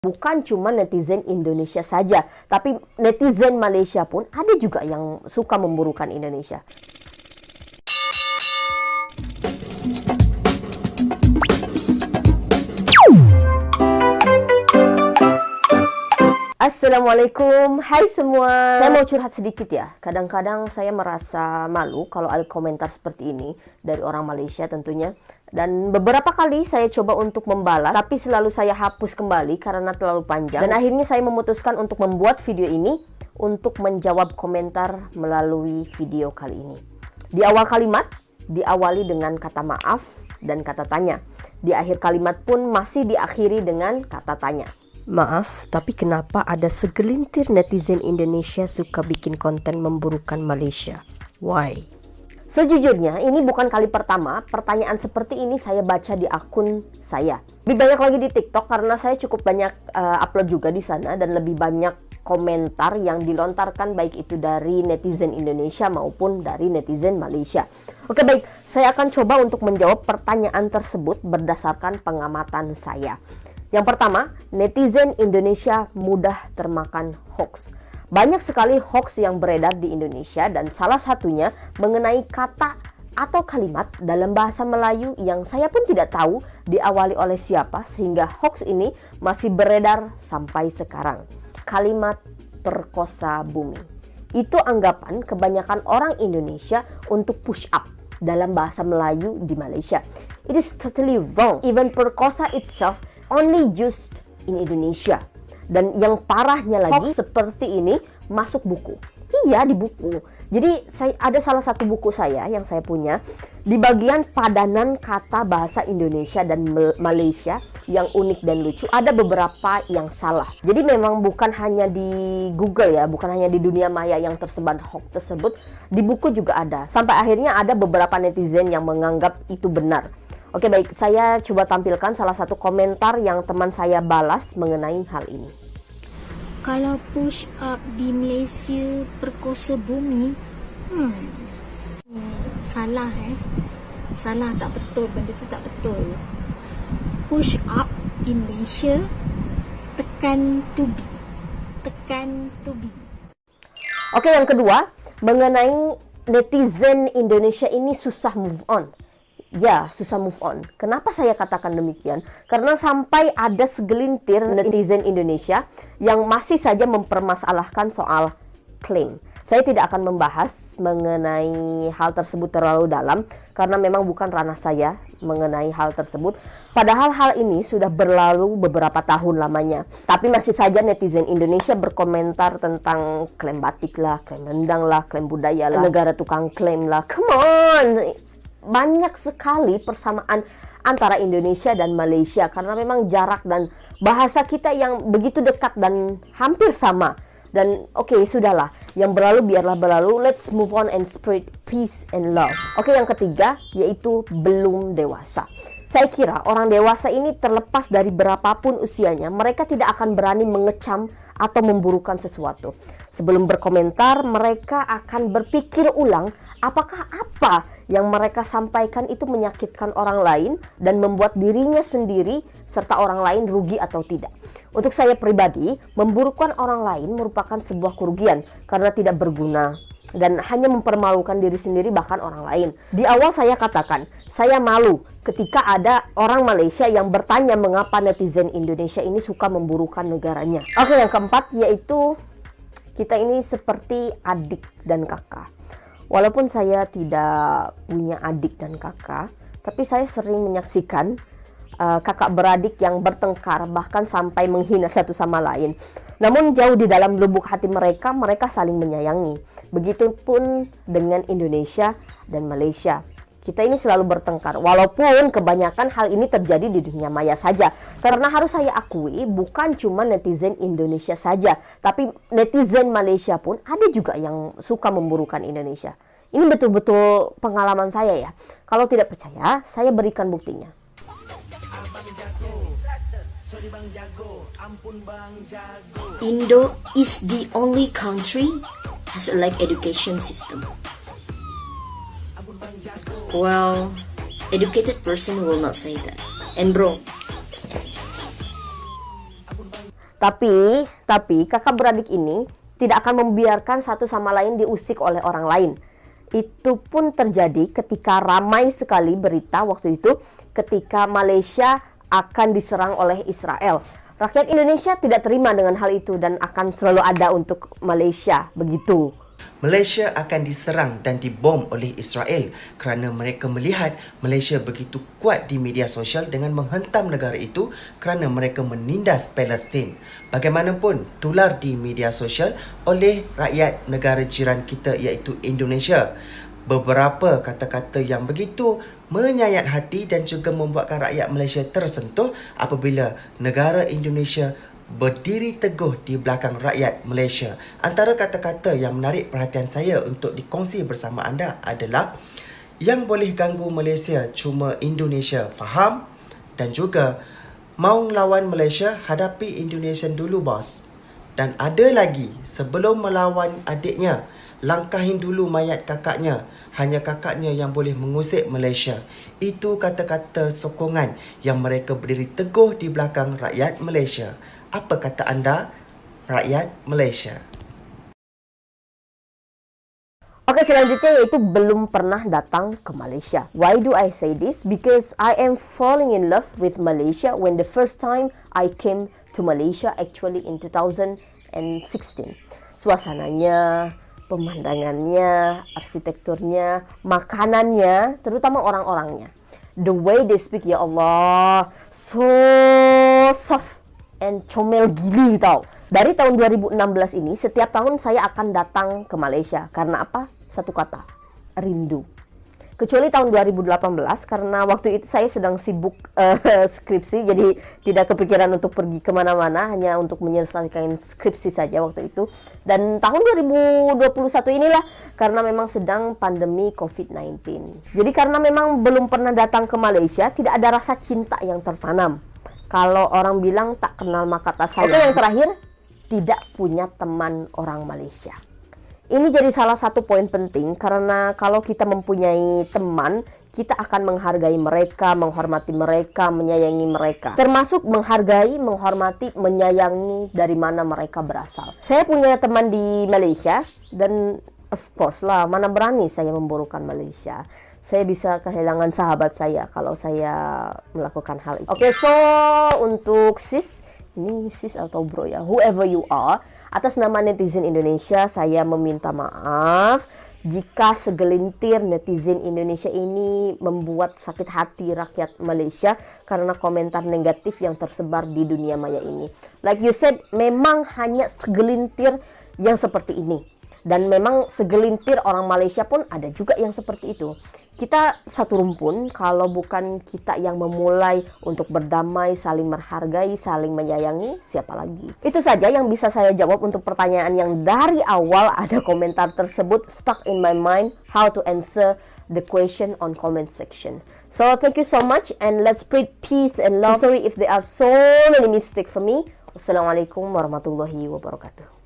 Bukan cuma netizen Indonesia saja, tapi netizen Malaysia pun ada juga yang suka memburukan Indonesia. Assalamualaikum, hai semua. Saya mau curhat sedikit ya. Kadang-kadang saya merasa malu kalau ada komentar seperti ini dari orang Malaysia tentunya. Dan beberapa kali saya coba untuk membalas, tapi selalu saya hapus kembali karena terlalu panjang. Dan akhirnya saya memutuskan untuk membuat video ini untuk menjawab komentar melalui video kali ini. Di awal kalimat, diawali dengan kata maaf dan kata tanya. Di akhir kalimat pun masih diakhiri dengan kata tanya. Maaf, tapi kenapa ada segelintir netizen Indonesia suka bikin konten memburukan Malaysia? Why? Sejujurnya, ini bukan kali pertama pertanyaan seperti ini saya baca di akun saya. Lebih banyak lagi di TikTok karena saya cukup banyak upload juga di sana dan lebih banyak komentar yang dilontarkan baik itu dari netizen Indonesia maupun dari netizen Malaysia. Oke baik, saya akan coba untuk menjawab pertanyaan tersebut berdasarkan pengamatan saya. Yang pertama, netizen Indonesia mudah termakan hoax. Banyak sekali hoax yang beredar di Indonesia dan salah satunya mengenai kata atau kalimat dalam bahasa Melayu yang saya pun tidak tahu diawali oleh siapa sehingga hoax ini masih beredar sampai sekarang. Kalimat perkosa bumi. Itu anggapan kebanyakan orang Indonesia untuk push up dalam bahasa Melayu di Malaysia. It is totally wrong. Even perkosa itself only used in Indonesia. Dan yang parahnya lagi, hoax seperti ini masuk buku. Iya, di buku. Jadi ada salah satu buku saya yang saya punya, di bagian padanan kata bahasa Indonesia dan Malaysia yang unik dan lucu, ada beberapa yang salah. Jadi memang bukan hanya di Google ya, bukan hanya di dunia maya yang tersebar hoax tersebut, di buku juga ada. Sampai akhirnya ada beberapa netizen yang menganggap itu benar. Oke baik, saya coba tampilkan salah satu komentar yang teman saya balas mengenai hal ini. Kalau push up di Malaysia perkosa bumi, salah salah, tak betul, benda tu tak betul. Push up di Malaysia tekan to be. Oke, yang kedua mengenai netizen Indonesia ini susah move on. Ya, susah move on. Kenapa saya katakan demikian? Karena sampai ada segelintir netizen Indonesia yang masih saja mempermasalahkan soal klaim. Saya tidak akan membahas mengenai hal tersebut terlalu dalam karena memang bukan ranah saya mengenai hal tersebut. Padahal hal ini sudah berlalu beberapa tahun lamanya. Tapi masih saja netizen Indonesia berkomentar tentang klaim batik lah, klaim rendang lah, klaim budaya lah, negara tukang klaim lah. Come on! Banyak sekali persamaan antara Indonesia dan Malaysia karena memang jarak dan bahasa kita yang begitu dekat dan hampir sama. Dan oke, sudahlah, yang berlalu biarlah berlalu. Let's move on and spread peace and love. Oke, yang ketiga yaitu belum dewasa. Saya kira orang dewasa ini terlepas dari berapapun usianya, mereka tidak akan berani mengecam atau memburukan sesuatu. Sebelum berkomentar, mereka akan berpikir ulang apakah apa yang mereka sampaikan itu menyakitkan orang lain dan membuat dirinya sendiri serta orang lain rugi atau tidak. Untuk saya pribadi, memburukan orang lain merupakan sebuah kerugian karena tidak berguna dan hanya mempermalukan diri sendiri bahkan orang lain. Di awal saya katakan, saya malu ketika ada orang Malaysia yang bertanya mengapa netizen Indonesia ini suka memburukan negaranya. Oke, yang keempat yaitu kita ini seperti adik dan kakak. Walaupun saya tidak punya adik dan kakak, tapi saya sering menyaksikan kakak beradik yang bertengkar bahkan sampai menghina satu sama lain. Namun jauh di dalam lubuk hati mereka saling menyayangi. Begitupun dengan Indonesia dan Malaysia. Kita ini selalu bertengkar, walaupun kebanyakan hal ini terjadi di dunia maya saja. Karena harus saya akui, bukan cuma netizen Indonesia saja, tapi netizen Malaysia pun ada juga yang suka memburukan Indonesia. Ini betul-betul pengalaman saya ya. Kalau tidak percaya, saya berikan buktinya. Indo is the only country has a like education system. Well, educated person will not say that. And bro, Tapi kakak beradik ini tidak akan membiarkan satu sama lain diusik oleh orang lain. Itu pun terjadi ketika ramai sekali berita waktu itu ketika Malaysia akan diserang oleh Israel. Rakyat Indonesia tidak terima dengan hal itu dan akan selalu ada untuk Malaysia, begitu. Malaysia akan diserang dan dibom oleh Israel kerana mereka melihat Malaysia begitu kuat di media sosial dengan menghentam negara itu kerana mereka menindas Palestin. Bagaimanapun tular di media sosial oleh rakyat negara jiran kita iaitu Indonesia. Beberapa kata-kata yang begitu menyayat hati dan juga membuatkan rakyat Malaysia tersentuh apabila negara Indonesia berdiri teguh di belakang rakyat Malaysia. Antara kata-kata yang menarik perhatian saya untuk dikongsi bersama anda adalah yang boleh ganggu Malaysia cuma Indonesia faham, dan juga mau lawan Malaysia hadapi Indonesia dulu bos. Dan ada lagi, sebelum melawan adiknya, langkahin dulu mayat kakaknya. Hanya kakaknya yang boleh mengusik Malaysia. Itu kata-kata sokongan yang mereka berdiri teguh di belakang rakyat Malaysia. Apa kata anda, rakyat Malaysia? Oke, selanjutnya yaitu belum pernah datang ke Malaysia. Why do I say this? Because I am falling in love with Malaysia when the first time I came to Malaysia actually in 2016. Suasananya, pemandangannya, arsitekturnya, makanannya, terutama orang-orangnya. The way they speak, ya Allah, so soft and comel gili tau. Dari tahun 2016 ini, setiap tahun saya akan datang ke Malaysia. Karena apa? Satu kata, rindu. Kecuali tahun 2018, karena waktu itu saya sedang sibuk skripsi, jadi tidak kepikiran untuk pergi kemana-mana, hanya untuk menyelesaikan skripsi saja waktu itu. Dan tahun 2021 inilah, karena memang sedang pandemi COVID-19. Jadi karena memang belum pernah datang ke Malaysia, tidak ada rasa cinta yang tertanam. Kalau orang bilang tak kenal maka tak sayang. Oke, yang terakhir, tidak punya teman orang Malaysia. Ini jadi salah satu poin penting karena kalau kita mempunyai teman, kita akan menghargai mereka, menghormati mereka, menyayangi mereka. Termasuk menghargai, menghormati, menyayangi dari mana mereka berasal. Saya punya teman di Malaysia dan of course lah, mana berani saya memburukan Malaysia. Saya bisa kehilangan sahabat saya kalau saya melakukan hal itu. Oke, so untuk sis, ini sis atau bro ya, whoever you are, atas nama netizen Indonesia, saya meminta maaf jika segelintir netizen Indonesia ini membuat sakit hati rakyat Malaysia karena komentar negatif yang tersebar di dunia maya ini. Like you said, memang hanya segelintir yang seperti ini. Dan memang segelintir orang Malaysia pun ada juga yang seperti itu. Kita satu rumpun, kalau bukan kita yang memulai untuk berdamai, saling menghargai, saling menyayangi, siapa lagi? Itu saja yang bisa saya jawab untuk pertanyaan yang dari awal ada komentar tersebut stuck in my mind, how to answer the question on comment section. So thank you so much and let's spread peace and love. I'm sorry if there are so many mistakes for me. Wassalamualaikum warahmatullahi wabarakatuh.